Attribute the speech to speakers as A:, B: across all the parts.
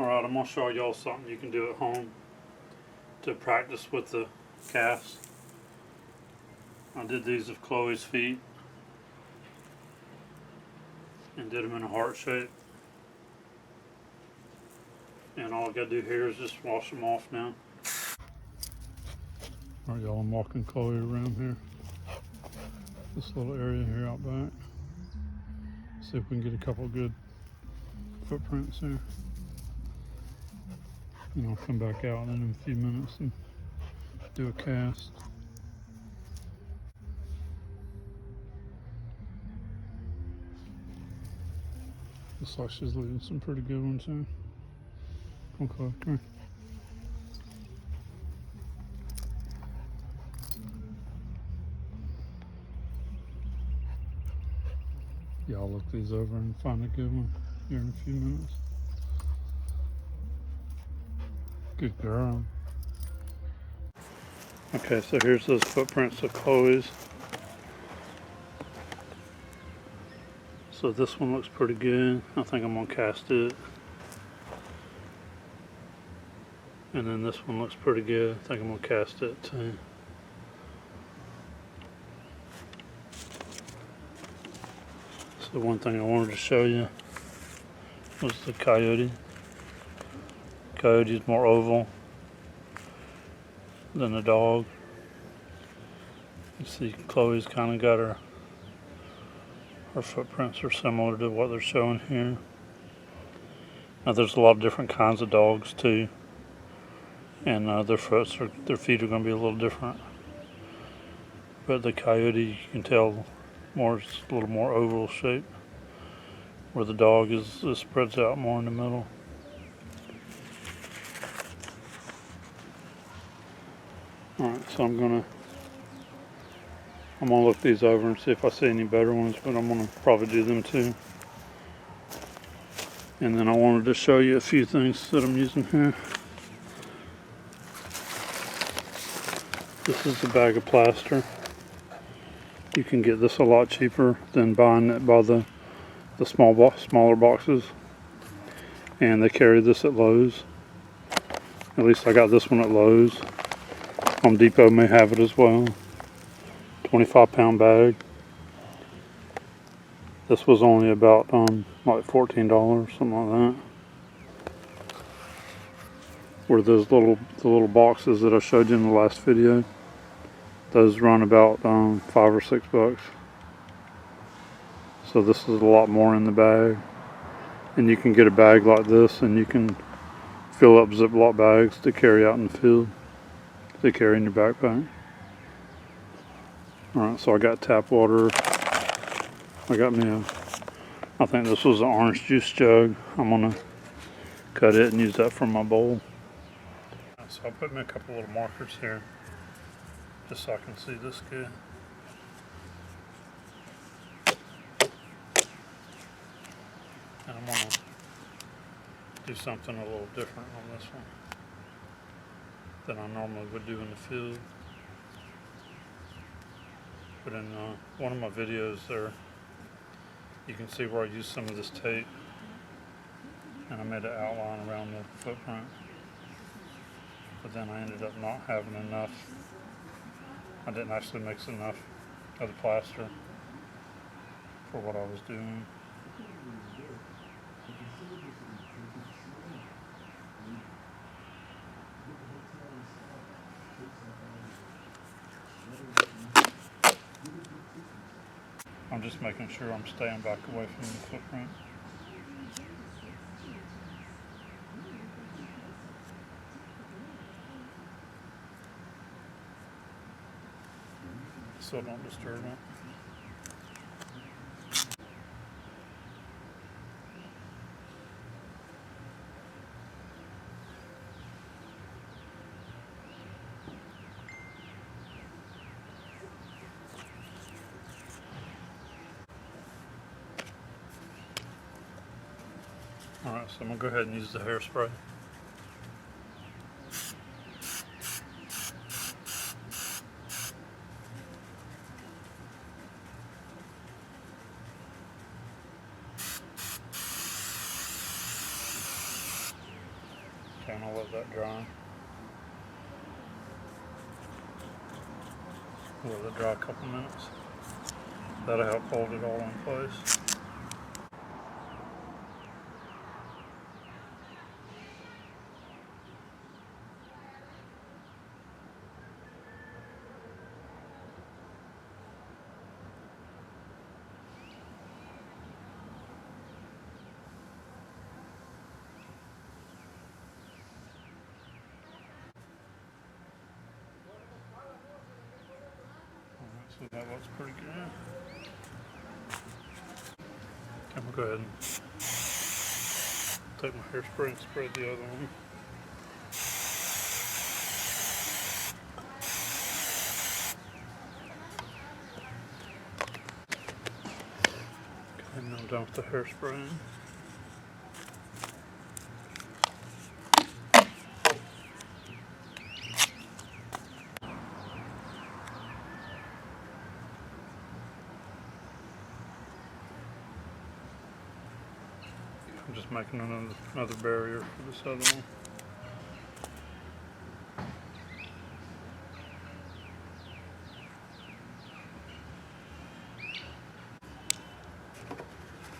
A: Alright, I'm going to show y'all something you can do at home to practice with the casts. I did these of Chloe's feet and did them in a heart shape. And all I got to do here is just wash them off now. Alright y'all, I'm walking Chloe around here. This little area here out back. See if we can get a couple good footprints here. And I'll come back out in a few minutes and do a cast. Looks like she's leaving some pretty good ones here. Come on, Chloe, come here. Yeah, I'll look these over and find a good one here in a few minutes. Good girl. Okay, so here's those footprints of Chloe's. So this one looks pretty good. I think I'm gonna cast it. And then this one looks pretty good. I think I'm gonna cast it too. So one thing I wanted to show you was the coyote. Coyote's more oval than the dog. You see Chloe's kind of got her footprints are similar to what they're showing here. Now there's a lot of different kinds of dogs too, and their feet are going to be a little different. But the coyote, you can tell, it's a little more oval shape, where the dog spreads out more in the middle. Alright, so I'm gonna look these over and see if I see any better ones, but I'm gonna probably do them too. And then I wanted to show you a few things that I'm using here. This is a bag of plaster. You can get this a lot cheaper than buying it by the smaller boxes. And they carry this at Lowe's. At least I got this one at Lowe's. Home Depot may have it as well. 25-pound bag. This was only about like $14, something like that. Where those the little boxes that I showed you in the last video, those run about $5 or $6. So this is a lot more in the bag. And you can get a bag like this and you can fill up Ziploc bags to carry out in the field, to carry in your backpack. Alright, so I got tap water. I got me I think this was an orange juice jug. I'm gonna cut it and use that for my bowl. So I'll put me a couple little markers here, just so I can see this good. And I'm gonna do something a little different on this one than I normally would do in the field. But in one of my videos there, you can see where I used some of this tape and I made an outline around the footprint. But then I ended up not having enough. I didn't actually mix enough of the plaster for what I was doing. I'm just making sure I'm staying back away from the footprint. So don't disturb it. Alright, so I'm going to go ahead and use the hairspray. Okay, and I'll let that dry. Let it dry a couple minutes. That'll help hold it all in place. Alright, so that looks pretty good. I'm gonna go ahead and take my hairspray and spread the other one. Okay, now I'm done with the hairspray. I'm just making another barrier for this other one.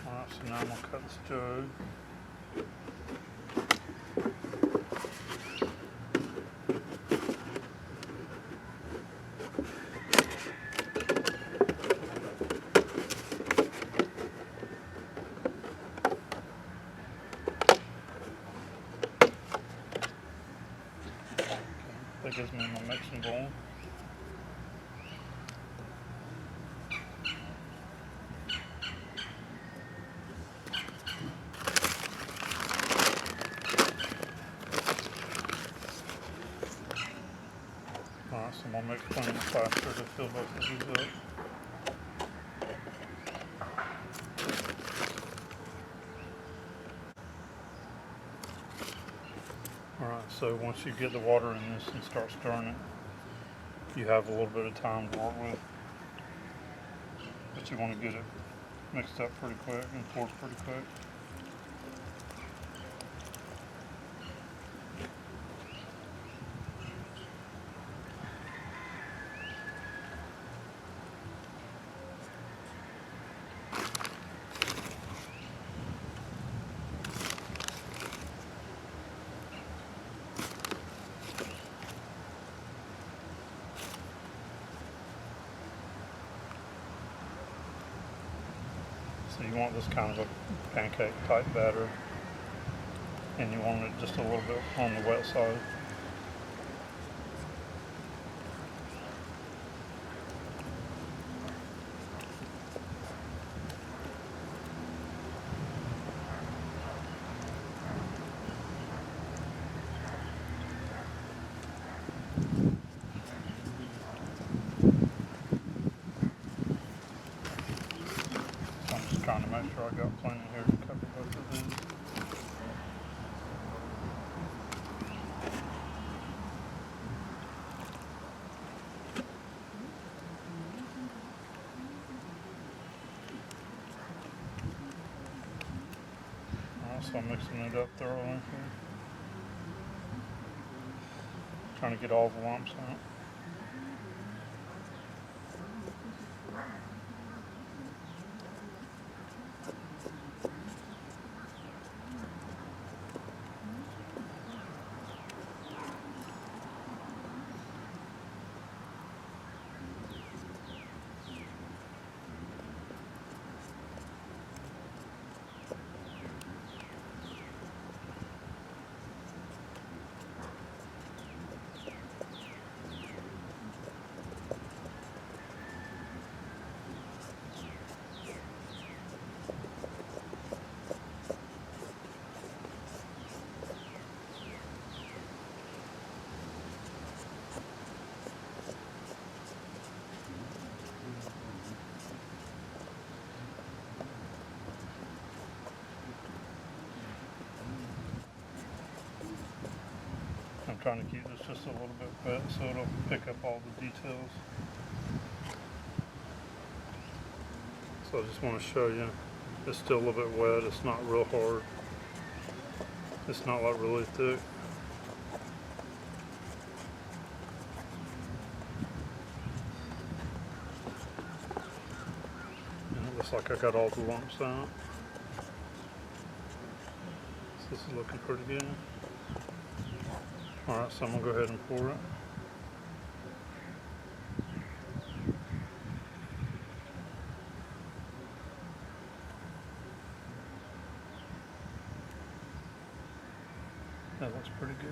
A: Alright, so now I'm going to cut this jug. That gives me my mixing bowl. Alright, so I'm going to mix plenty faster to fill both of these up. Alright, so once you get the water in this and start stirring it, you have a little bit of time to work with. But you want to get it mixed up pretty quick and poured pretty quick. So you want this kind of a pancake type batter, and you want it just a little bit on the wet side. Trying to make sure I got plenty here to cover both of these. Alright, so I'm mixing it up thoroughly here. Trying to get all the lumps out. I'm trying to keep this just a little bit wet so it'll pick up all the details. So I just want to show you, it's still a little bit wet, it's not real hard. It's not like really thick. looks like I got all the lumps out. So this is looking pretty good. Alright, so I'm going to go ahead and pour it. That looks pretty good.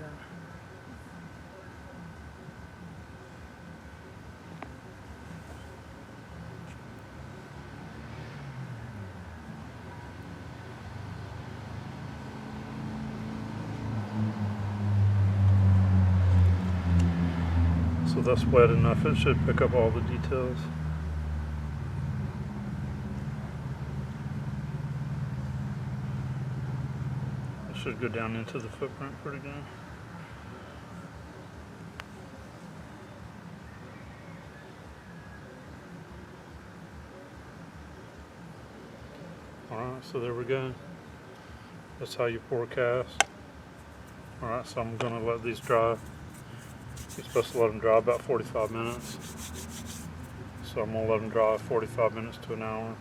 A: So that's wet enough, it should pick up all the details. It should go down into the footprint pretty good. Alright, so there we go. That's how you pour cast. Alright, so I'm going to let these dry. You're supposed to let them dry about 45 minutes. So I'm going to let them dry 45 minutes to an hour.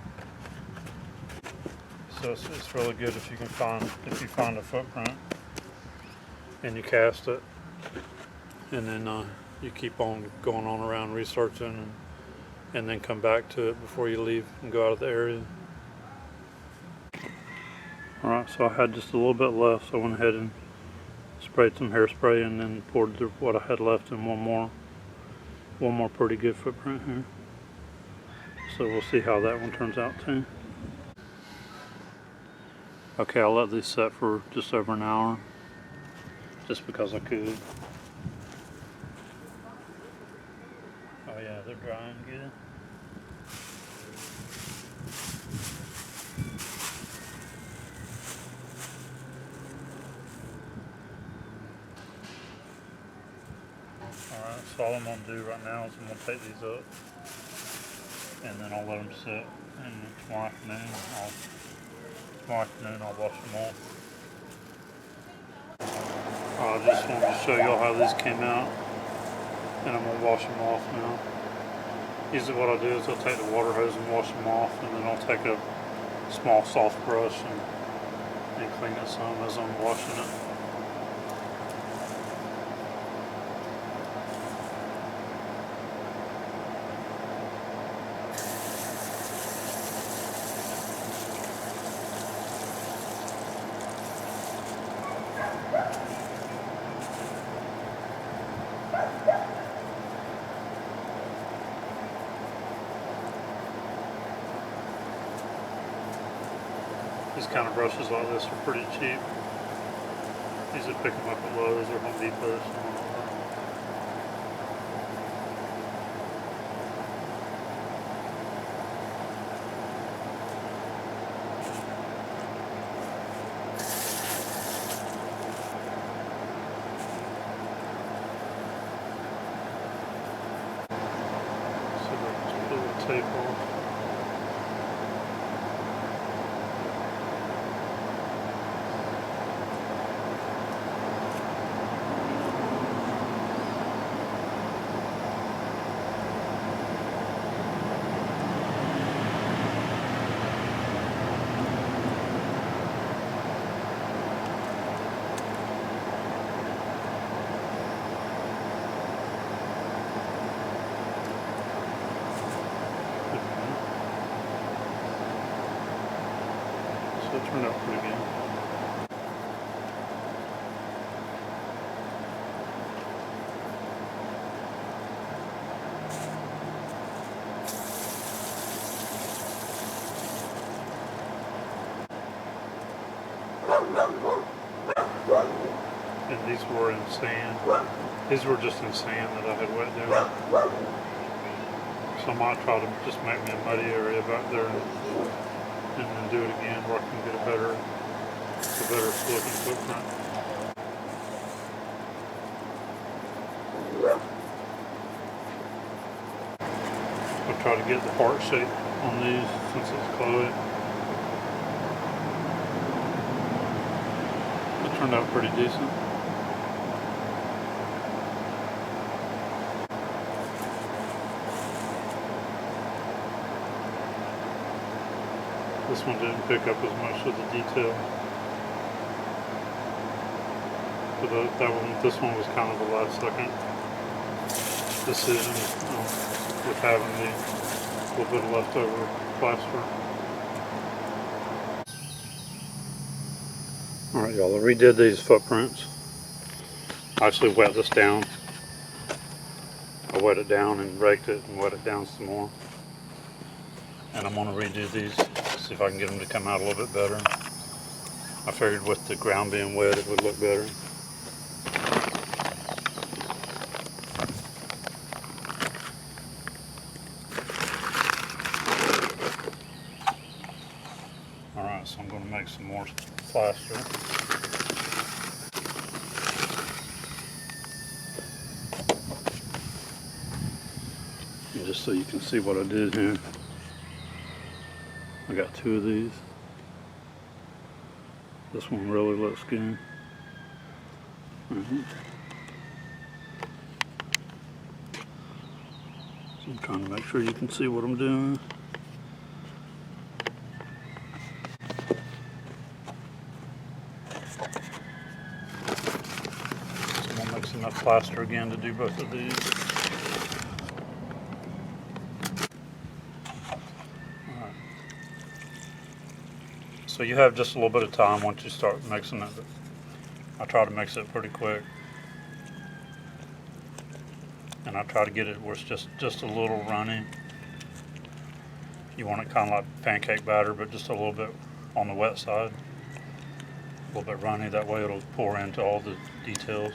A: So it's really good if you find a footprint and you cast it, and then you keep on going on around researching, and then come back to it before you leave and go out of the area. Alright, so I had just a little bit left, so I went ahead and sprayed some hairspray and then poured what I had left in one more pretty good footprint here. So we'll see how that one turns out too. Okay, I'll let these set for just over an hour, just because I could. Oh yeah, they're drying good. Alright, so all I'm going to do right now is I'm going to take these up, and then I'll let them sit, and tomorrow afternoon I'll wash them off. I just wanted to show y'all how these came out, and I'm going to wash them off now. Usually what I'll do is I'll take the water hose and wash them off, and then I'll take a small soft brush and clean it some as I'm washing it. These kind of brushes like this are pretty cheap. These will pick them up at Lowe's or Home Depot or something like that. So just pull the tape off. So it turned out pretty good. And these were in sand. These were just in sand that I had wet down. So I might try to just make me a muddy area back there and then do it again where I can get a better looking footprint. I'll try to get the heart shape on these since it's clay. It turned out pretty decent. This one didn't pick up as much of the detail. But this one was kind of a last second decision with having the little bit of leftover plaster. Alright y'all, I redid these footprints. I actually wet this down. I wet it down and raked it and wet it down some more. And I'm going to redo these, see if I can get them to come out a little bit better. I figured with the ground being wet it would look better. Alright, so I'm going to make some more plaster. And just so you can see what I did here, I got 2 of these. This one really looks good. So I'm trying to make sure you can see what I'm doing. So I'm going to mix enough plaster again to do both of these. Alright. So you have just a little bit of time once you start mixing it. I try to mix it pretty quick. And I try to get it where it's just a little runny. You want it kind of like pancake batter, but just a little bit on the wet side. A little bit runny, that way it'll pour into all the details.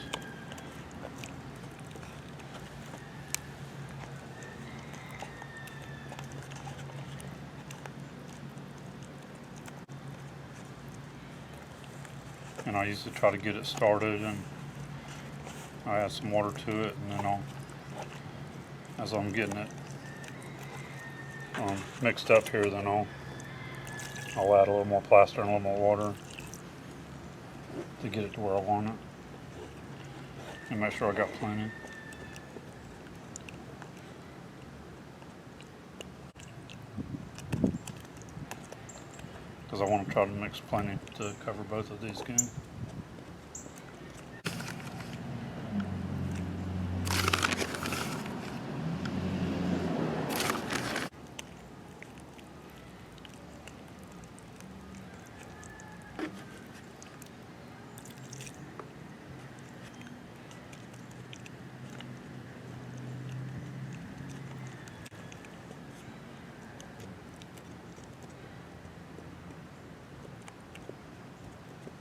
A: And I usually try to get it started and I add some water to it, and then as I'm getting it mixed up here, then I'll add a little more plaster and a little more water to get it to where I want it, and make sure I got plenty. Because I want to try to mix plenty to cover both of these good.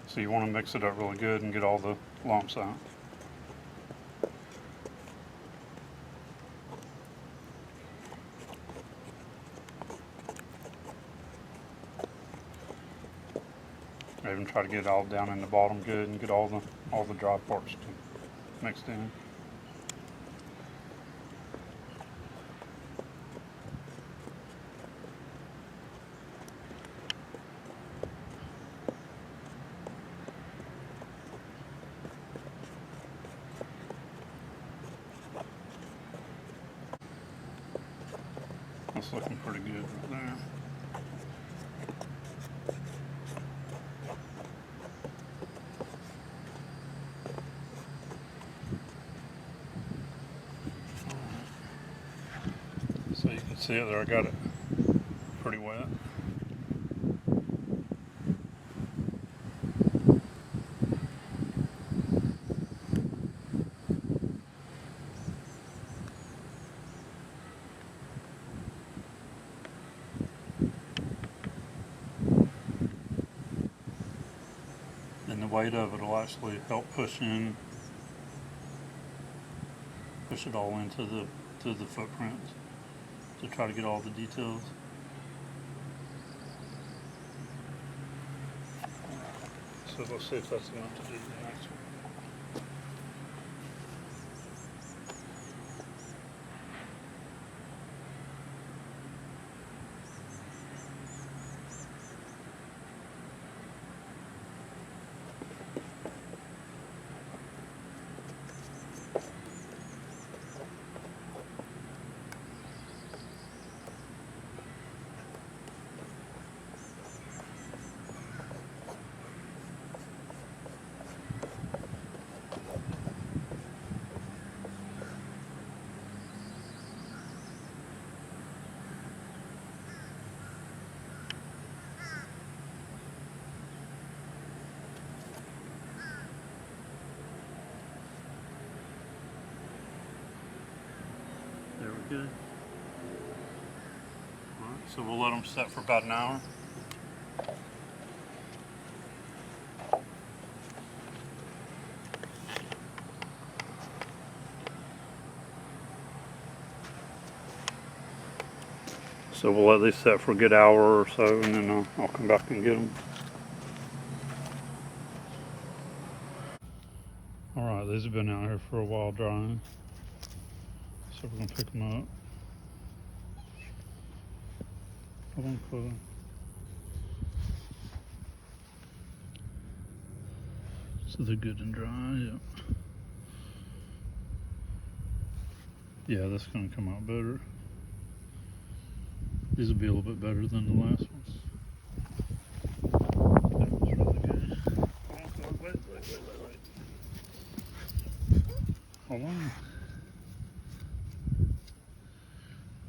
A: So you want to mix it up really good and get all the lumps out. I even try to get it all down in the bottom good and get all the dry parts mixed in. That's looking pretty good right there. So you can see it there, I got it pretty wet. And the weight of it will actually help push it all into the footprint to try to get all the details. So let's see if that's enough to do the next one. good. Alright, so we'll let them set for about an hour. So we'll let these set for a good hour or so, and then I'll come back and get them. Alright, these have been out here for a while drying. So we're going to pick them up. Hold on, Chloe. So they're good and dry, yeah. Yeah, that's going to come out better. These will be a little bit better than the last ones. That was really good. Wait. Hold on.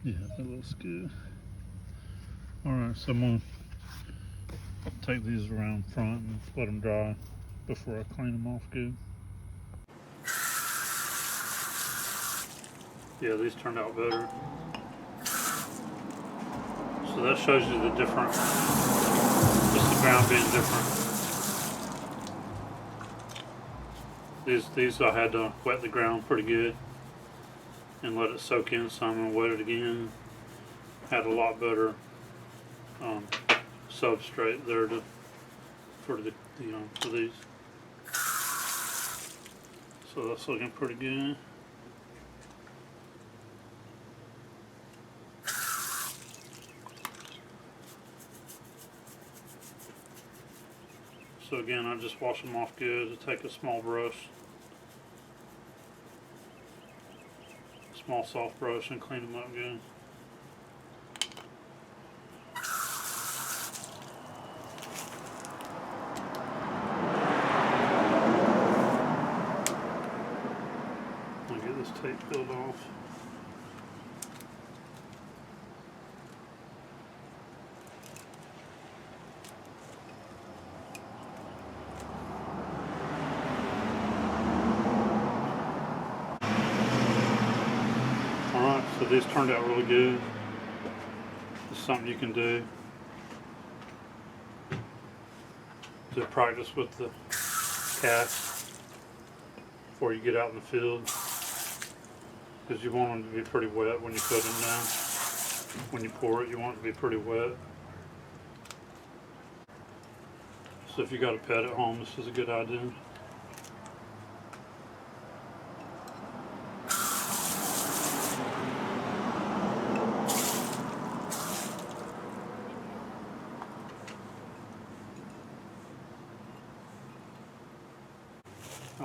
A: Yeah, that looks good. Alright, so I'm going to take these around front and let them dry before I clean them off good. Yeah, these turned out better. So that shows you the different, just the ground being different. These I had to wet the ground pretty good and let it soak in some and wet it again. Had a lot better substrate there for these. So that's looking pretty good. So again, I just wash them off good. I take a small brush, small soft brush, and clean them up good. I'll get this tape peeled off. Alright, so these turned out really good. It's something you can do to practice with the cast before you get out in the field, because you want them to be pretty wet when you put them down. When you pour it, you want it to be pretty wet. So if you got a pet at home, this is a good idea.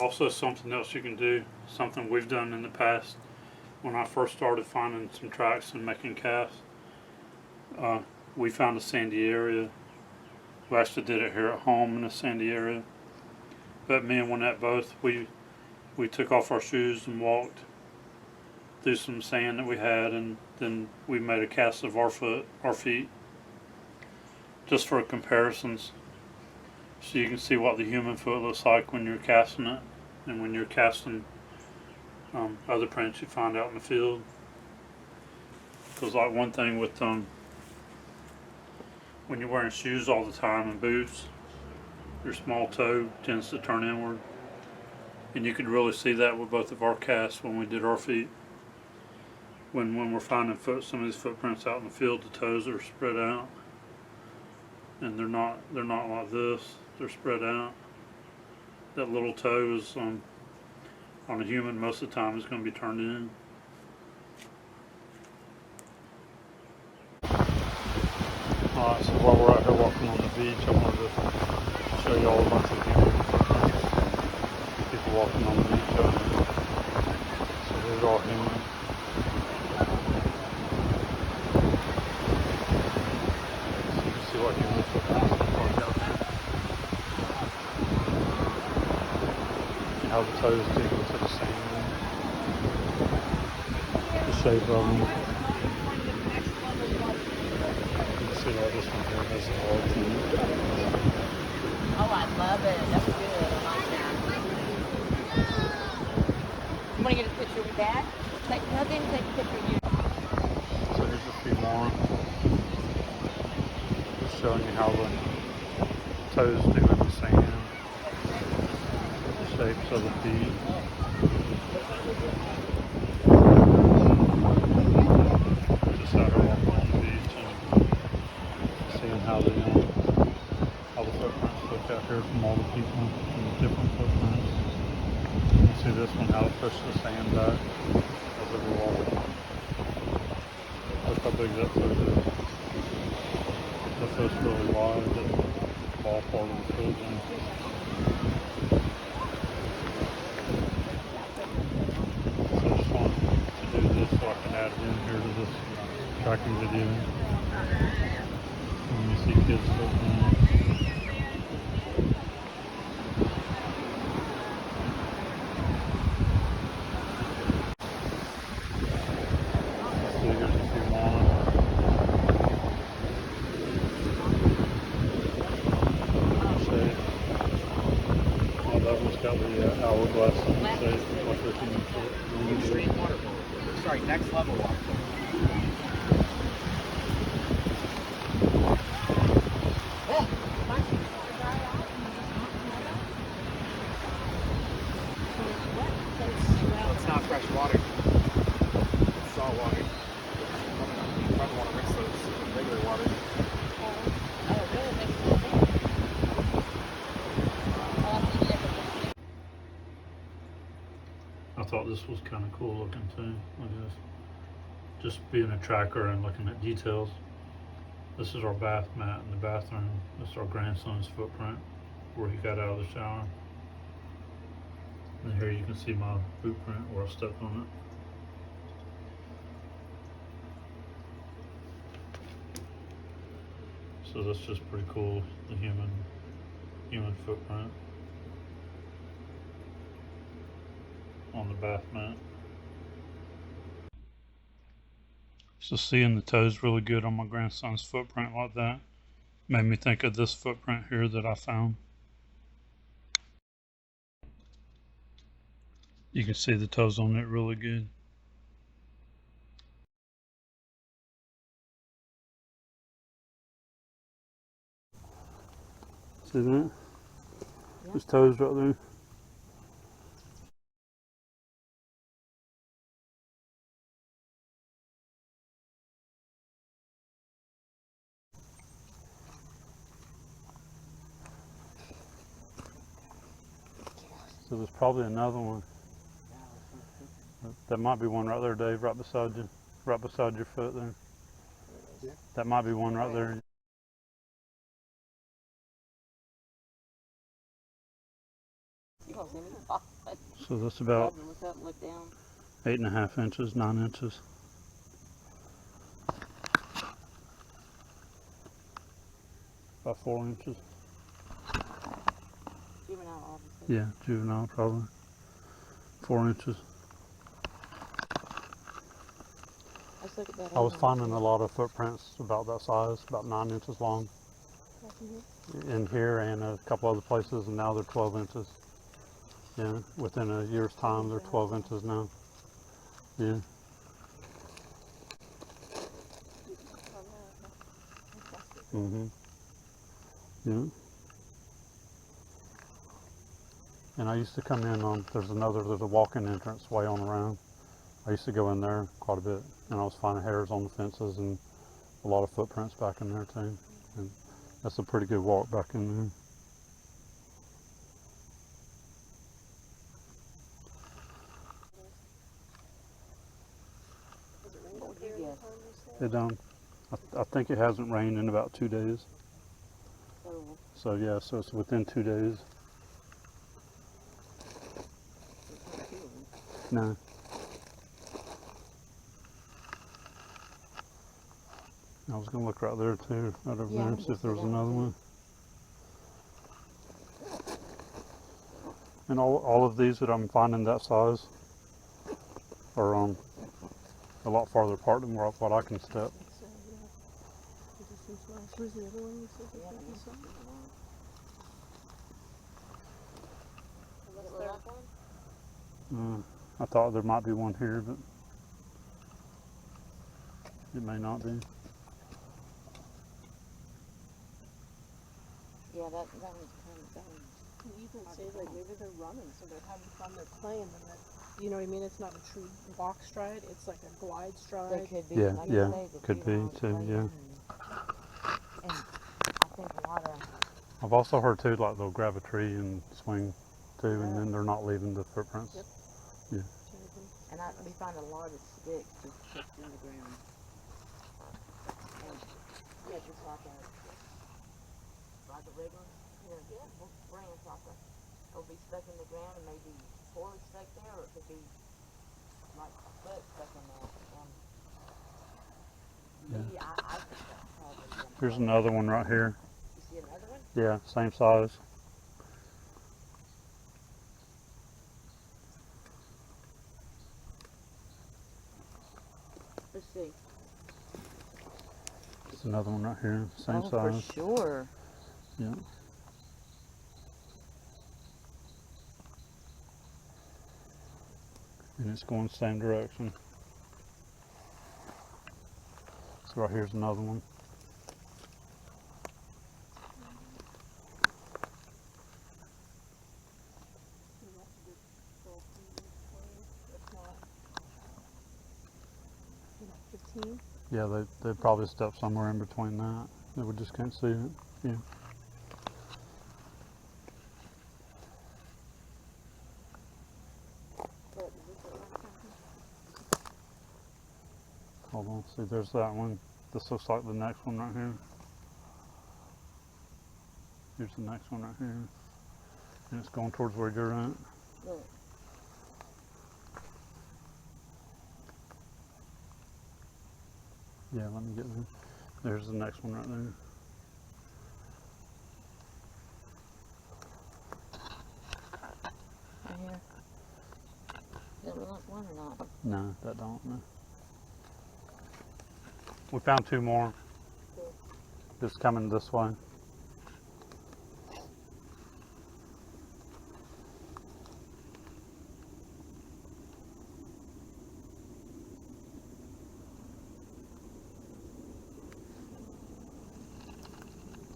A: Also, something else you can do, something we've done in the past when I first started finding some tracks and making casts, we found a sandy area. We actually did it here at home in a sandy area. But me and Wynette both, we took off our shoes and walked through some sand that we had, and then we made a cast of our feet, just for comparisons. So you can see what the human foot looks like when you're casting it, and when you're casting other prints you find out in the field. Because like one thing with when you're wearing shoes all the time and boots, your small toe tends to turn inward, and you could really see that with both of our casts when we did our feet. When we're finding some of these footprints out in the field, the toes are spread out, and they're not like this. They're spread out. That little toe is on a human most of the time is going to be turned in. Alright, so while we're out here walking on the beach, I wanted to show you all a bunch of people walking on the beach out here. So these are all human. So you can see what human footprints look like out there. And how the toes dig into the sand. The shape of them. Like this one here has a hard feet.
B: Oh, I love it. That's good. I like that. You want to get a picture with that? No, then take a picture of you.
A: more. Just showing you how the toes do in the sand. The shapes of the feet. Just out here walking on the beach and seeing how the footprints look out here from all the people and the different footprints. You see this one, how it pushed the sand back as they were walking. Look how big that foot is. The foot's really wide, the ball part of the foot. So I just wanted to do this so I can add it in here to this tracking video. And you see kids footprints. So here's a few more. Oh, that one's got the hourglass in the shape, like a human foot.
C: Extreme waterfall. Sorry, next level waterfall. It's not fresh water. It's salt water. You probably want to rinse those regular water.
A: I thought this was kind of cool looking too. Look at this. Just being a tracker and looking at details. This is our bath mat in the bathroom. This is our grandson's footprint where he got out of the shower. And here you can see my boot print where I stepped on it. So that's just pretty cool, the human footprint on the bath mat. So seeing the toes really good on my grandson's footprint like that made me think of this footprint here that I found. You can see the toes on it really good. See that? Yeah. His toes right there. So there's probably another one. That might be one right there, Dave, right beside you, right beside your foot there. Yeah. That might be one right there. So that's about 8.5 inches, 9 inches. About 4 inches.
B: Juvenile, obviously.
A: Yeah, juvenile probably. 4 inches. I was finding a lot of footprints about that size, about 9 inches long. In here and a couple other places, and now they're 12 inches. Yeah, within a year's time, they're 12 inches now. Yeah. Yeah. And I used to come in on, there's a walk-in entrance way on around. I used to go in there quite a bit, and I was finding hairs on the fences and a lot of footprints back in there too. And that's a pretty good walk back in there. It I think it hasn't rained in about 2 days. So yeah, so it's within 2 days. No. I was gonna look right there too, right over there, and see if there was another one. And all of these that I'm finding that size are a lot farther apart than what I can step. I thought there might be one here, but it may not be.
B: that one's kind of done.
D: You can say like maybe they're running, so they're having fun, they're playing, and then you know what I mean. It's not a true walk stride; it's like a glide
B: They
D: stride.
B: could be,
A: Yeah,
B: like
A: yeah,
B: you say, the
A: could be
B: juveniles
A: too,
B: playing,
A: yeah.
B: and I think a lot of,
A: I've also heard too, like they'll grab a tree and swing too, and then they're not leaving the footprints.
D: Yep.
A: Yeah.
B: and we find a lot of sticks just tucked in the ground. And, yeah, just like a regular, branch, it'll be stuck in the ground and maybe poorly stuck there, or it could be like a foot stuck in there. And maybe I think that's probably them.
A: Here's another one right here.
B: You see another one?
A: Yeah, same size.
B: Let's see.
A: There's another one right here, same
B: Oh,
A: size.
B: for sure.
A: Yeah. And it's going the same direction. So right here's another one.
D: If not, 15.
A: Yeah, they probably stepped somewhere in between that. We just can't see it. Yeah. Hold on, see there's that one. This looks like the next one right here. Here's the next one right here. And it's going towards where you're at.
B: Look.
A: Yeah, let me get there. There's the next one right there.
B: Right here. Does it look like one or not?
A: No, that don't. No. We found two more. Just coming this way.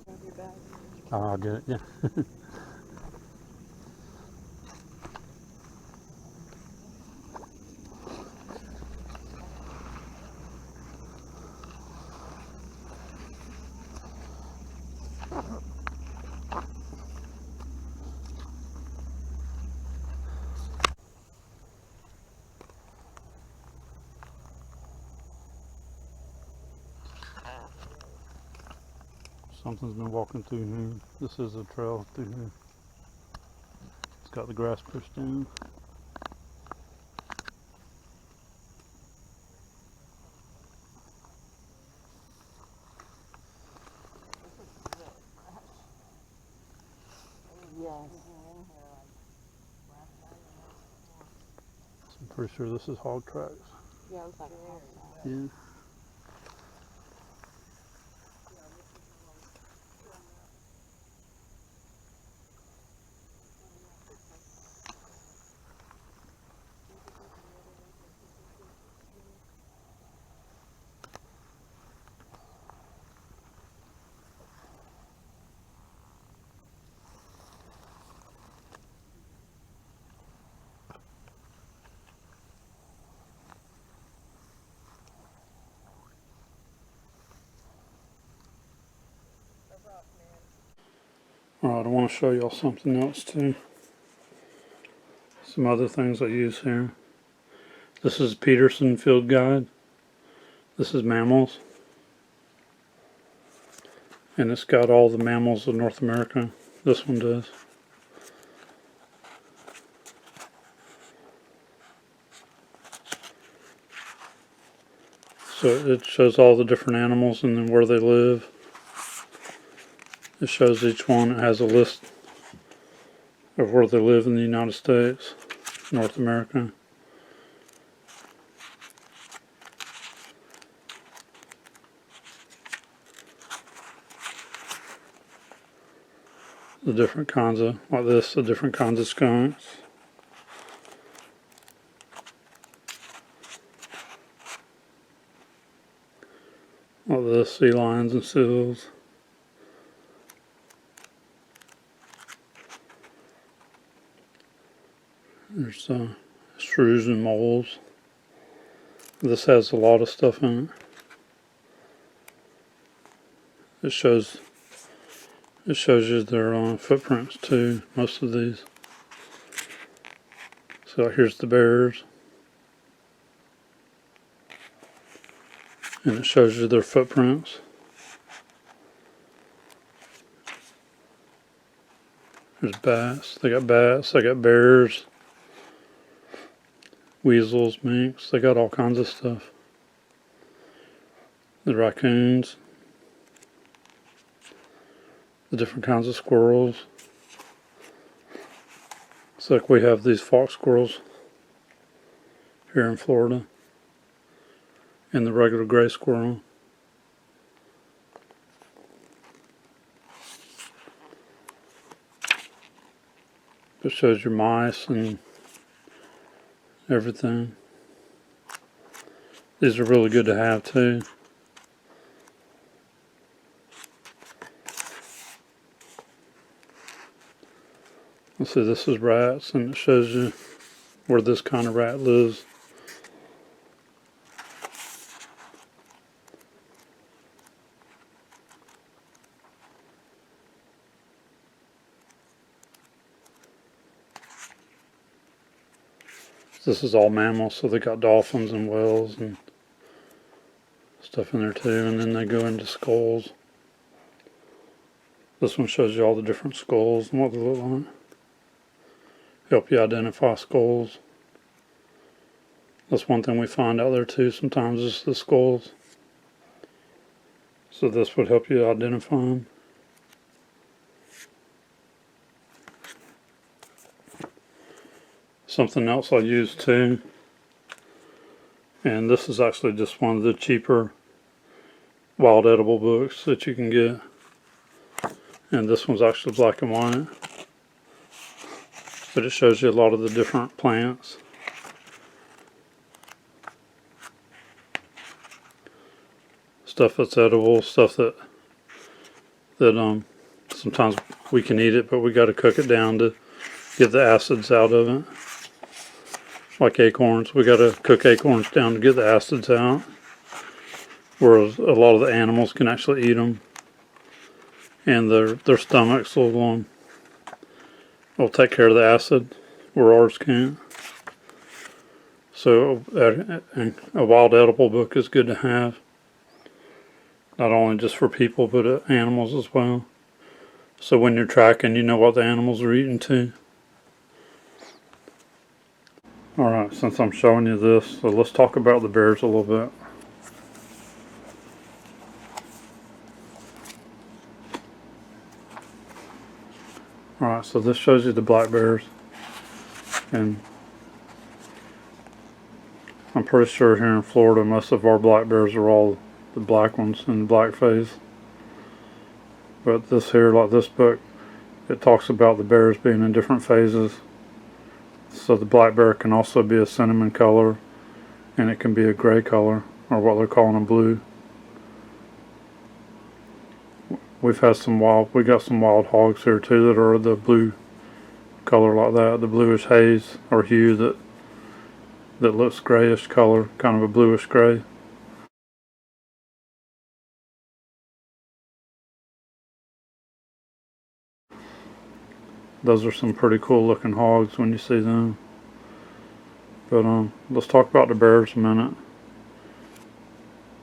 D: Grab your bag.
A: Oh, I'll get it. Yeah. Something's been walking through here. This is a trail through here. It's got the grass pushed down.
B: Yes.
A: I'm pretty sure this is hog tracks.
B: Yeah, it looks like a
A: Yeah. Alright, I want to show y'all something else too. Some other things I use here. This is Peterson Field Guide. This is mammals. And it's got all the mammals of North America. This one does. So it shows all the different animals and then where they live. It shows each one. It has a list of where they live in the United States, North America. The different kinds of, like this, the different kinds of skunks. Like this, sea lions and seals. There's shrews and moles. This has a lot of stuff in it. It shows you their footprints too. Most of these. So here's the bears, and it shows you their footprints. There's bats. They got bats. They got bears, weasels, minks. They got all kinds of stuff. The raccoons, the different kinds of squirrels. It's like we have these fox squirrels here in Florida, and the regular gray squirrel. It shows your mice and everything. These are really good to have too. Let's see, this is rats, and it shows you where this kind of rat lives. This is all mammals, so they got dolphins and whales and stuff in there too, and then they go into skulls. This one shows you all the different skulls and what they look like. Help you identify skulls. That's one thing we find out there too sometimes is the skulls. So this would help you identify them. Something else I use too, and this is actually just one of the cheaper wild edible books that you can get, and this one's actually black and white, but it shows you a lot of the different plants. Stuff that's edible, stuff that sometimes we can eat it, but we got to cook it down to get the acids out of it. Like acorns, we got to cook acorns down to get the acids out, whereas a lot of the animals can actually eat them, and their stomachs will take care of the acid where ours can't. So a wild edible book is good to have, not only just for people but animals as well. So when you're tracking, you know what the animals are eating too. Alright, since I'm showing you this, so let's talk about the bears a little bit. Alright, so this shows you the black bears, and I'm pretty sure here in Florida most of our black bears are all the black ones in the black phase. But this here, like this book, it talks about the bears being in different phases. So the black bear can also be a cinnamon color, and it can be a gray color, or what they're calling a blue. We got some wild hogs here too that are the blue color like that, the bluish haze or hue that looks grayish color, kind of a bluish gray. Those are some pretty cool looking hogs when you see them. But let's talk about the bears a minute.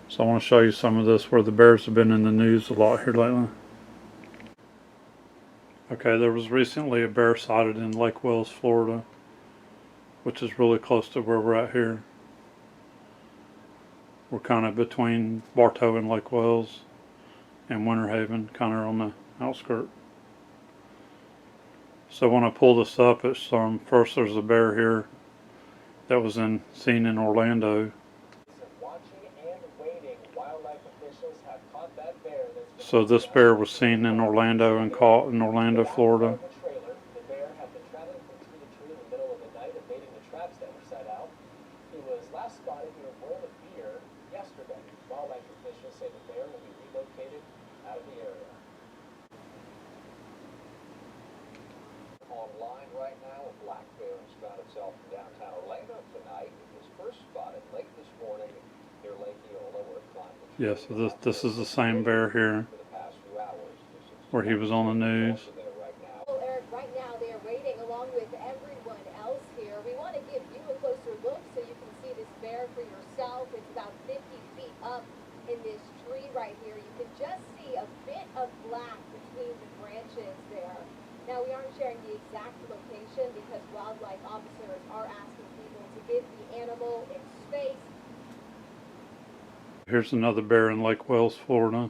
A: So I want to show you some of this where the bears have been in the news a lot here lately. Okay, there was recently a bear sighted in Lake Wales, Florida, which is really close to where we're at here. We're kind of between Bartow and Lake Wales and Winter Haven, kind of on the outskirts. So when I pull this up, it's first there's a bear here that was seen in Orlando. So this bear was seen in Orlando and caught in Orlando, Florida.
E: The bear had been traveling from tree to tree in the middle of the night, evading the traps that were set out. He was last spotted near World of Beer yesterday. Wildlife officials say the bear will be relocated out of the area. Online right now, a black bear is about as himself in downtown Orlando tonight. He was first spotted late this morning near Lake Eola, where it climbed the
A: Yeah, so this is the same bear here
E: for the past few hours.
A: where he was on the news.
E: There right now.
F: Well, Eric, right now they are waiting along with everyone else here. We want to give you a closer look so you can see this bear for yourself. It's about 50 feet up in this tree right here. You can just see a bit of black between the branches there. Now, we aren't sharing the exact location because wildlife officers are asking people to give the animal its space.
A: Here's another bear in Lake Wales, Florida.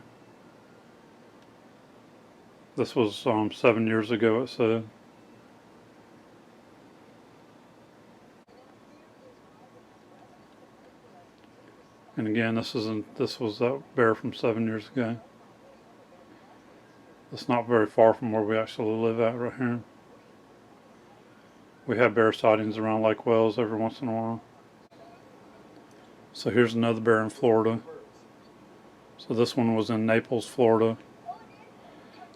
A: This was 7 years ago, it said. And again, this was that bear from 7 years ago. It's not very far from where we actually live at right here. We have bear sightings around Lake Wales every once in a while. So here's another bear in Florida. So this one was in Naples, Florida.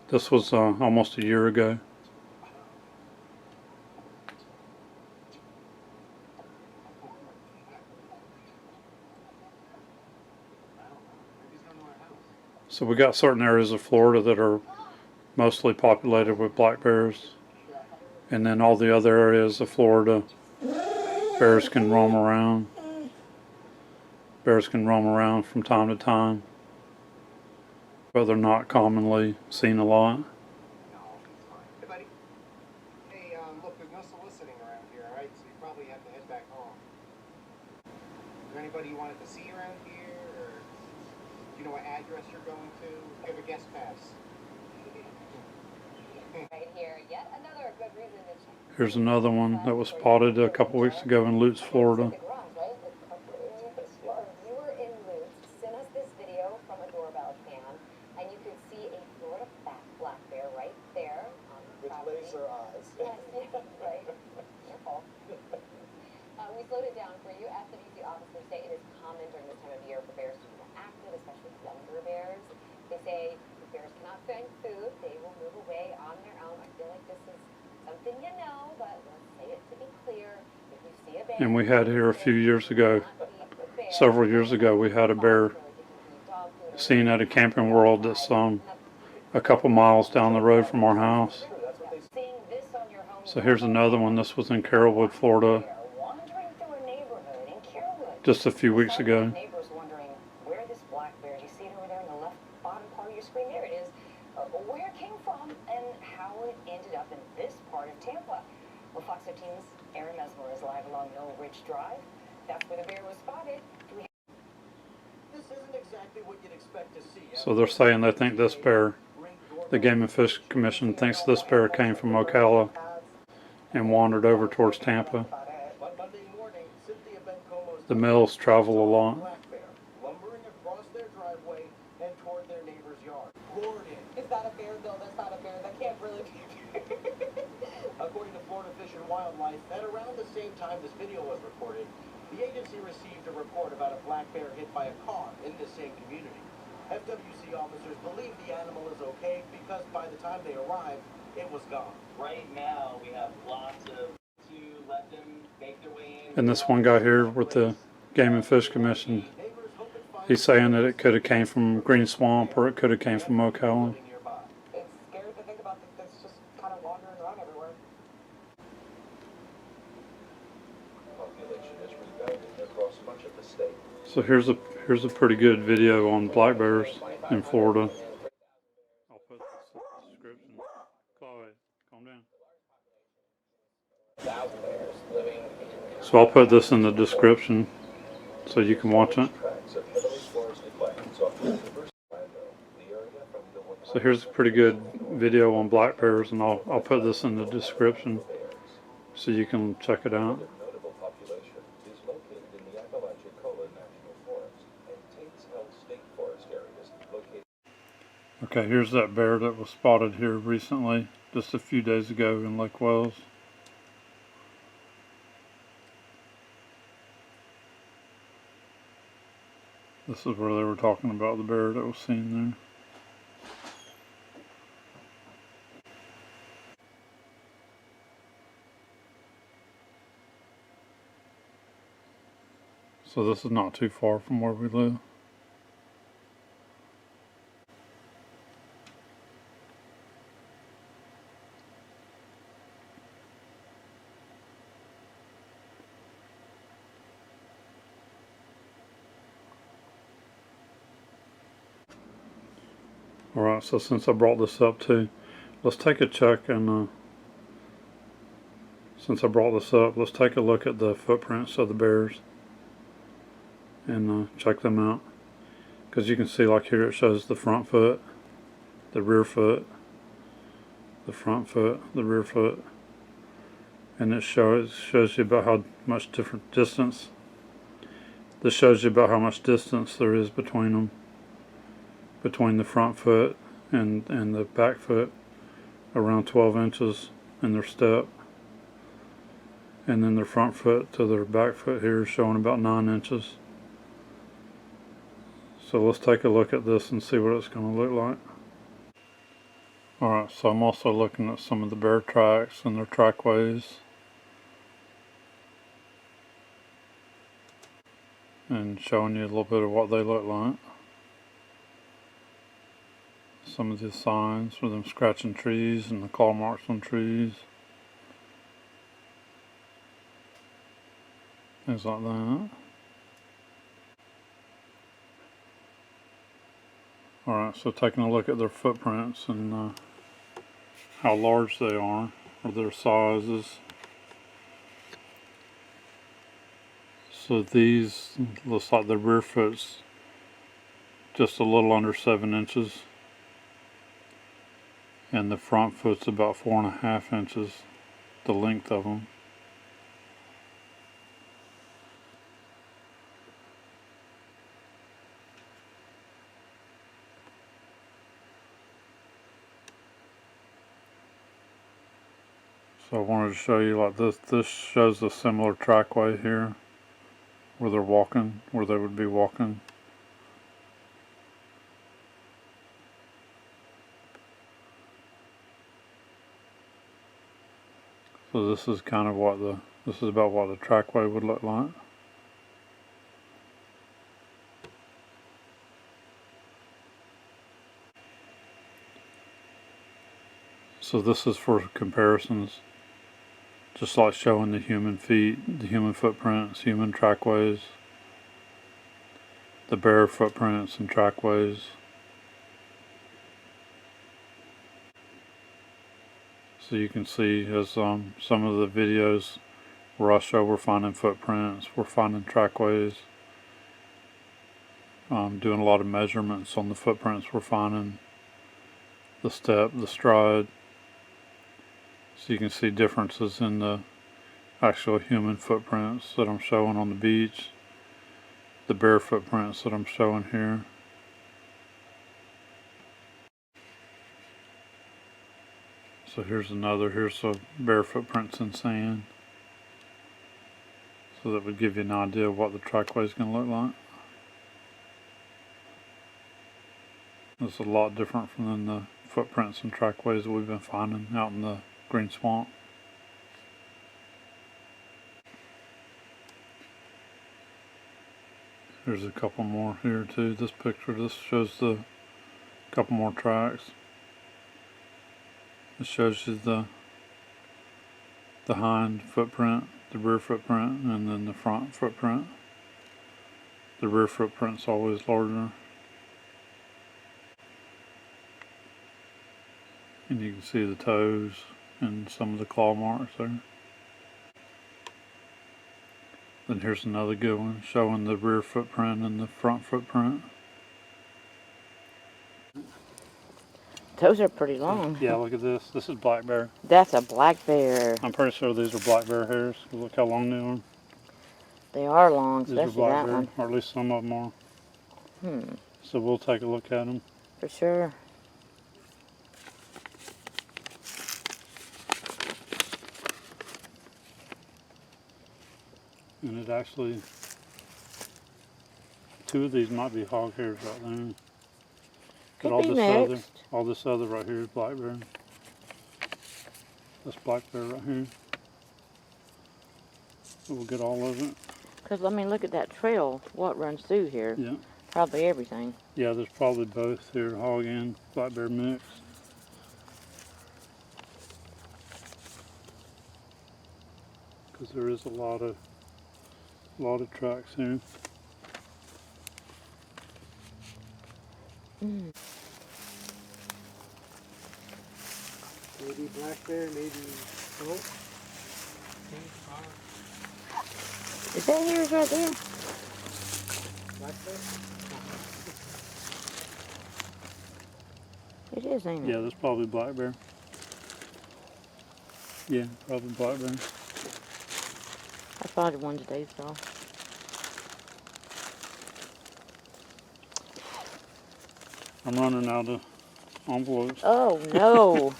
A: This was almost a year ago. So we got certain areas of Florida that are mostly populated with black bears. And then all the other areas of Florida, bears can roam around. Bears can roam around from time to time, but they're not commonly seen a lot.
C: Hey, buddy. Hey, look, there's no soliciting around here, alright? So you probably have to head back home. Is there anybody you wanted to see around here, or do you know what address you're going to? You have a guest pass.
F: Right here, yet another good reason to check.
A: Here's another one that was spotted a couple weeks ago in Lutz, Florida.
F: Viewer in Lutz sent us this video from a doorbell cam, and you can see a Florida black bear right there on the property.
E: With laser eyes.
F: Yes, right. Careful. We slowed it down for you. FWC officers say it is common during this time of year for bears to be more active, especially younger bears. They say if bears cannot find food, they will move away on their own. I feel like this is something you know, but let's say it to be clear. If you see a bear,
A: And we had here a few years ago, several years ago, we had a bear seen at a Camping World that's a couple miles down the road from our house. So here's another one. This was in Carrollwood, Florida, just a few weeks ago.
B: Neighbors wondering where this black bear, do you see it over there in the left bottom part of your screen? There it is. Where it came from and how it ended up in this part of Tampa. Well, Fox 15's Aaron Mesmer is live along Mill Ridge Drive. That's where the bear was spotted. This isn't exactly what you'd expect to see.
A: So they're saying they think this bear, the Game and Fish Commission thinks this bear came from Ocala and wandered over towards Tampa. The males travel a lot.
E: Lumbering across their driveway and toward their neighbor's yard.
B: Is that a bear, though? That's not a bear. That can't really be.
E: According to Florida Fish and Wildlife, at around the same time this video was recorded, the agency received a report about a black bear hit by a car in the same community. FWC officers believe the animal is okay because by the time they arrived, it was gone.
G: Right now, we have lots of to let them make their way in.
A: And this one guy here with the Game and Fish Commission, he's saying that it could have came from Green Swamp or it could have came from Ocala.
B: It's scary to think about that that's just kind of wandering around everywhere.
E: Population is rebounding across much of the state.
A: So here's a pretty good video on black bears in Florida. I'll put this in the description. Chloe, calm down. So I'll put this in the description so you can watch it. So here's a pretty good video on black bears, and I'll put this in the description so you can check it out.
E: Notable population is located in the Apalachicola National Forest and Tate's Held State Forest areas located.
A: Okay, here's that bear that was spotted here recently, just a few days ago in Lake Wales. This is where they were talking about the bear that was seen there. So this is not too far from where we live. Alright, so since I brought this up too, let's take a check and since I brought this up, let's take a look at the footprints of the bears and check them out. Because you can see, like here, it shows the front foot, the rear foot, the front foot, the rear foot, and it shows you about how much different distance. This shows you about how much distance there is between them, between the front foot and the back foot, around 12 inches in their step. And then their front foot to their back foot here is showing about 9 inches. So let's take a look at this and see what it's going to look like. Alright, so I'm also looking at some of the bear tracks and their trackways. And showing you a little bit of what they look like. Some of the signs for them scratching trees and the claw marks on trees. Things like that. Alright, so taking a look at their footprints and how large they are, or their sizes. So these looks like the rear foot's just a little under 7 inches. And the front foot's about 4.5 inches, the length of them. So I wanted to show you like this. This shows a similar trackway here where they're walking, where they would be walking. So this is kind of what this is about what the trackway would look like. So this is for comparisons. Just like showing the human feet, the human footprints, human trackways, the bear footprints and trackways. So you can see as some of the videos where I show we're finding footprints, we're finding trackways, doing a lot of measurements on the footprints, we're finding the step, the stride. So you can see differences in the actual human footprints that I'm showing on the beach, the bear footprints that I'm showing here. So here's a bear footprints in sand. So that would give you an idea of what the trackway is going to look like. It's a lot different from the footprints and trackways that we've been finding out in the green swamp. There's a couple more here too. This picture, this shows the couple more tracks. It shows you the hind footprint, the rear footprint, and then the front footprint. The rear footprint's always larger. And you can see the toes and some of the claw marks there. Then here's another good one showing the rear footprint and the front footprint.
H: Those are pretty long.
A: Yeah, look at this. This is black bear.
H: That's a black bear.
A: I'm pretty sure these are black bear hairs. Look how long they are.
H: They are long,
A: These are
H: especially
A: black
H: that
A: bear,
H: one.
A: or at least some of them are. So we'll take a look at them.
H: For sure.
A: And it actually, two of these might be hog hairs right there. But
H: Could be mixed.
A: all this other right here is black bear. That's black bear right here. So we'll get all of it.
H: Because, I mean, look at that trail. What runs through here?
A: Yeah.
H: Probably everything.
A: Yeah, there's probably both here, hog and black bear mix. Because there is a lot of tracks here.
C: Maybe black bear, maybe elk.
H: Is that yours right there?
C: Black bear?
H: It is, ain't it?
A: Yeah, that's probably black bear. Yeah, probably black bear.
H: I spotted one today, so.
A: I'm running out of envelopes.
H: Oh, no.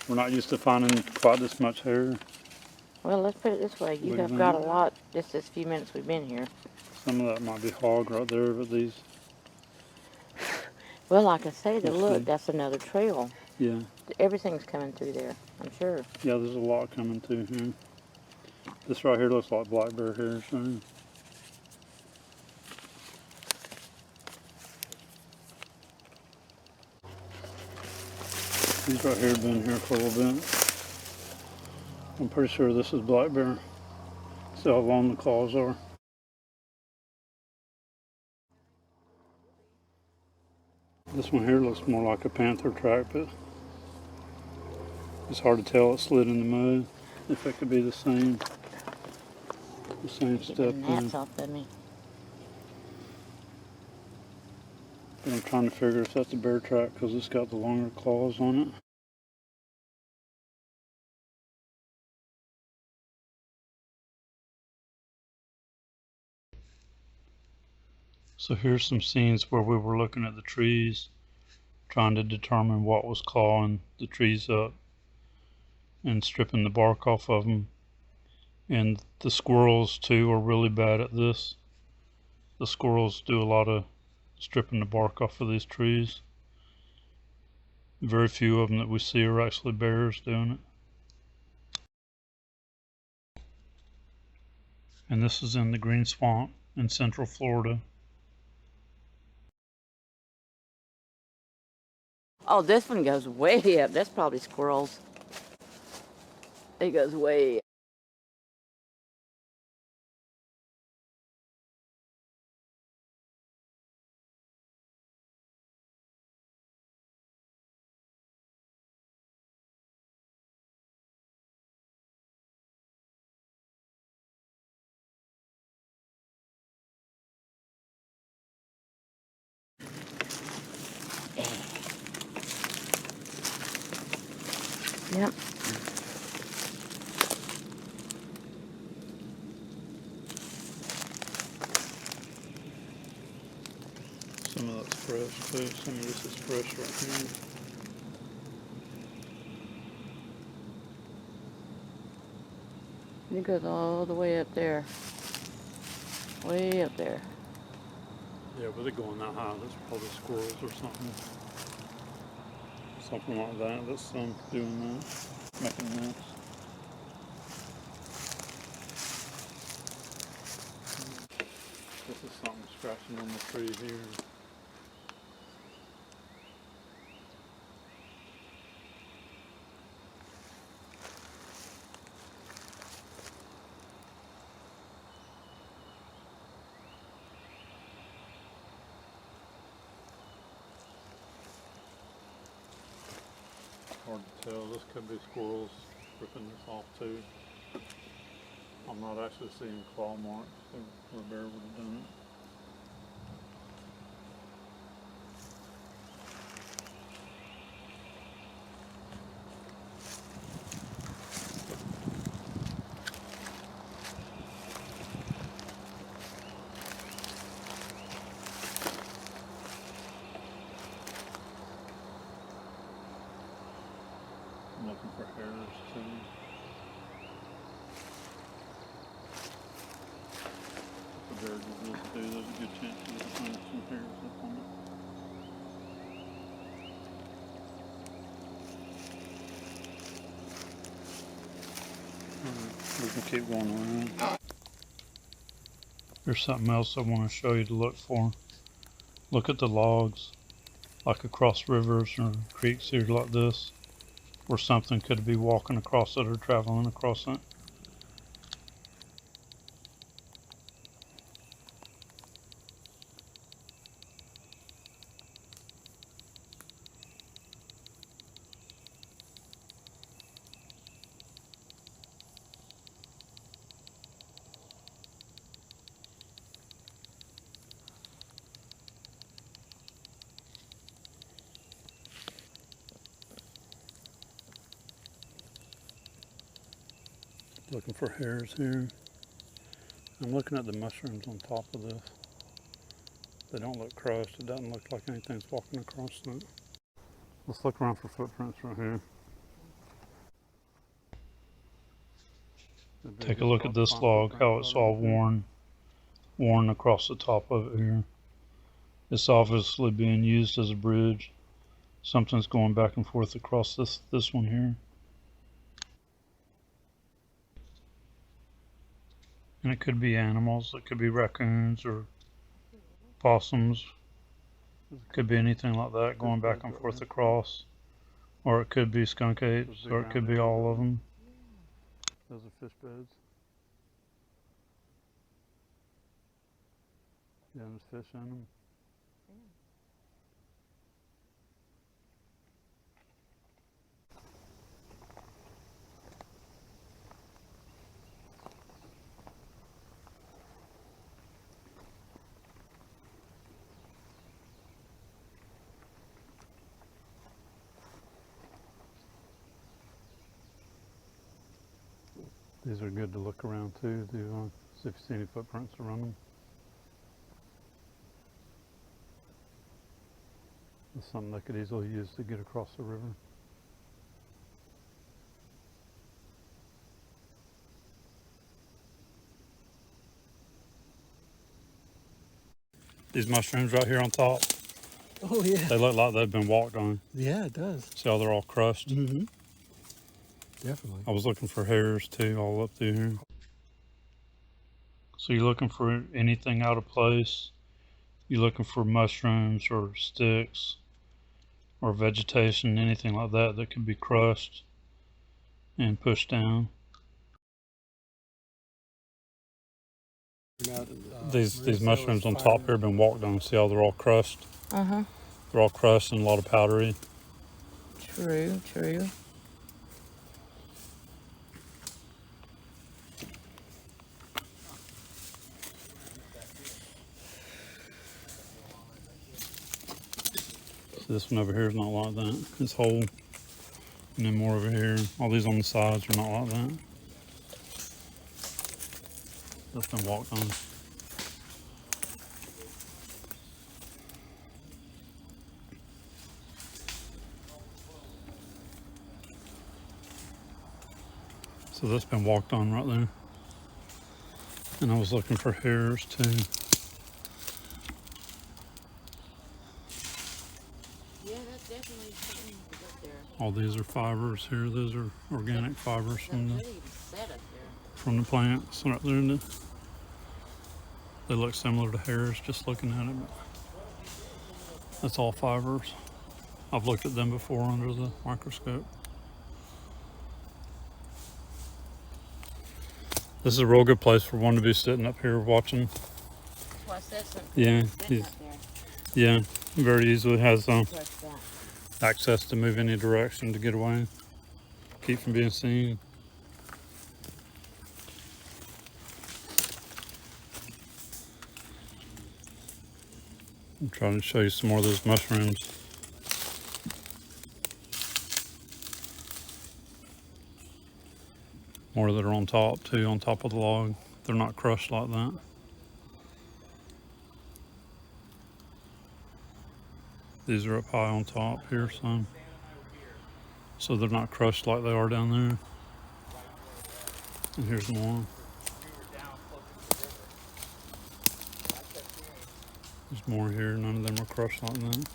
A: We're not used to finding quite this much hair.
H: Well, let's put it this way. You
A: What do you
H: have got a
A: think?
H: lot just this few minutes we've been here.
A: Some of that might be hog right there, but these,
H: Well, like I say,
A: Let's
H: look,
A: see.
H: that's another trail.
A: yeah.
H: Everything's coming through there, I'm sure.
A: Yeah, there's a lot coming through here. This right here looks like black bear hair, so. These right here have been here for a little bit. I'm pretty sure this is black bear. See how long the claws are. This one here looks more like a panther track, but it's hard to tell. It slid in the mud. If it could be the same
H: Get
A: step
H: the
A: in.
H: gnats off of me.
A: But I'm trying to figure if that's a bear track because it's got the longer claws on it. So here's some scenes where we were looking at the trees, trying to determine what was clawing the trees up and stripping the bark off of them. And the squirrels too are really bad at this. The squirrels do a lot of stripping the bark off of these trees. Very few of them that we see are actually bears doing it. And this is in the Green Swamp in Central Florida.
H: Oh, this one goes way up. That's probably squirrels. It goes way up. Yep.
A: Some of that's fresh too. Some of this is fresh right here.
H: It goes all the way up there. Way up there.
A: Yeah, but they're going that high. That's probably squirrels or something. Something like that. That's doing that. Making nets. This is something scratching on the tree here. Hard to tell. This could be squirrels ripping this off too. I'm not actually seeing claw marks where a bear would have done it. I'm looking for hairs too. If a bear did this too, there's a good chance you'll find some hairs up on it. We can keep going around. Here's something else I want to show you to look for. Look at the logs, like across rivers or creeks here like this, where something could be walking across it or traveling across it. Looking for hairs here. I'm looking at the mushrooms on top of this. They don't look crushed. It doesn't look like anything's walking across it. Let's look around for footprints right here. Take a look at this log, how it's all worn across the top of it here. It's obviously being used as a bridge. Something's going back and forth across this one here. And it could be animals. It could be raccoons or possums. It could be anything like that going back and forth across. Or it could be skunk apes, or it could be all of them. Those are fish beds. Yeah, there's fish in them. These are good to look around too, to see if you see any footprints around them. It's something they could easily use to get across the river. These mushrooms right here on top,
I: Oh yeah.
A: they look like they've been walked on.
I: Yeah, it does.
A: See how they're all crushed?
I: Mm-hmm. Definitely.
A: I was looking for hairs too, all up through here. So you're looking for anything out of place. You're looking for mushrooms or sticks or vegetation, anything like that that could be crushed and pushed down. These mushrooms on top here have been walked on. See how they're all crushed?
H: Uh-huh.
A: They're all crushed and a lot of powdery.
H: True, true.
A: So this one over here is not like that. It's whole. And then more over here. All these on the sides are not like that. That's been walked on. So that's been walked on right there. And I was looking for hairs too.
H: Yeah, that's definitely something up there.
A: All these are fibers here. Those are organic fibers from
H: They even set up there.
A: the plants right there. They look similar to hairs just looking at it, but that's all fibers. I've looked at them before under the microscope. This is a real good place for one to be sitting up here watching.
H: That's why I said something.
A: Yeah,
H: Sitting up there.
A: yeah, very easily has
H: Crush that.
A: access to move any direction to get away, keep from being seen. I'm trying to show you some more of those mushrooms. More that are on top too, on top of the log. They're not crushed like that. These are up high on top here, some. So they're not crushed like they are down there. And here's more. There's more here, none of them are crushed like that.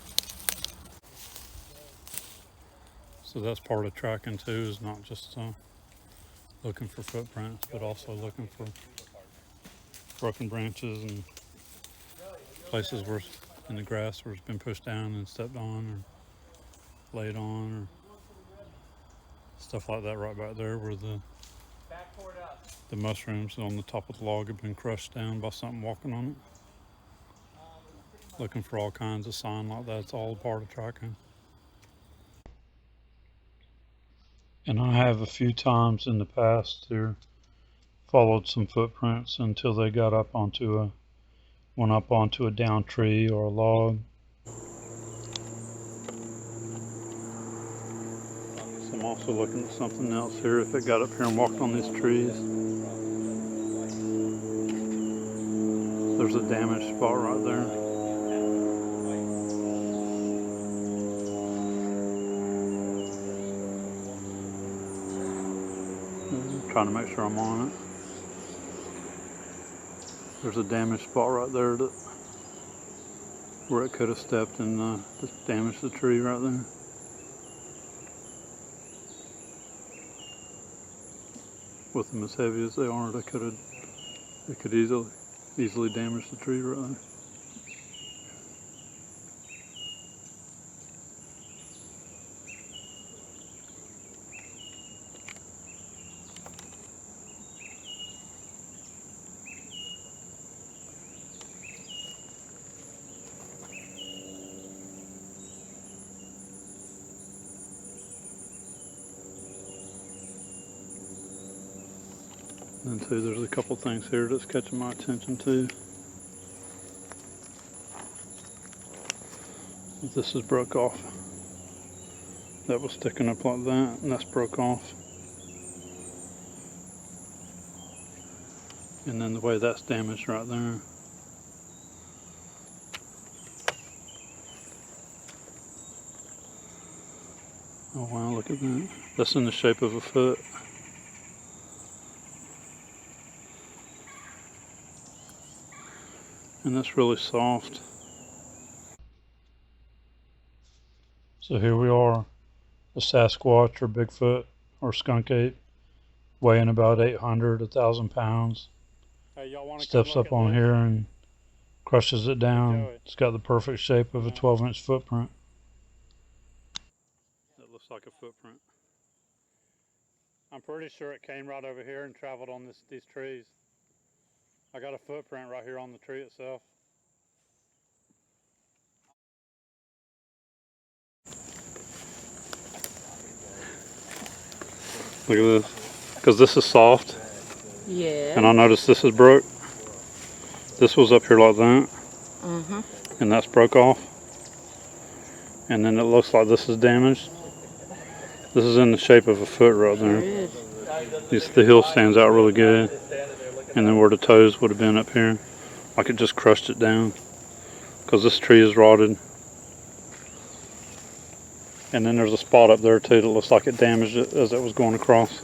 A: So that's part of tracking too, is not just looking for footprints, but also looking for broken branches and places where in the grass where it's been pushed down and stepped on or laid on or stuff like that right back there where the mushrooms on the top of the log have been crushed down by something walking on it. Looking for all kinds of sign like that. It's all a part of tracking. And I have a few times in the past here followed some footprints until they went up onto a down tree or a log. So I'm also looking at something else here. If it got up here and walked on these trees, there's a damaged spot right there. Trying to make sure I'm on it. There's a damaged spot right there where it could have stepped and just damaged the tree right there. With them as heavy as they are, they could easily damage the tree right there. And too, there's a couple things here that's catching my attention too. This is broke off. That was sticking up like that, and that's broke off. And then the way that's damaged right there. Oh wow, look at that. That's in the shape of a foot. And that's really soft. So here we are, a Sasquatch or Bigfoot or skunk ape, weighing about 800, 1,000 pounds. Hey, y'all want to
I: Steps up on here and crushes it down. It's got the perfect shape of a 12-inch footprint.
A: That looks like a footprint. I'm pretty sure it came right over here and traveled on these trees. I got a footprint right here on the tree itself. Look at this, because this is soft.
H: Yeah.
A: And I noticed this is broke. This was up here like that. And that's broke off. And then it looks like this is damaged. This is in the shape of a foot right there. The heel stands out really good. And then where the toes would have been up here, like it just crushed it down. Because this tree is rotted. And then there's a spot up there too that looks like it damaged it as it was going across.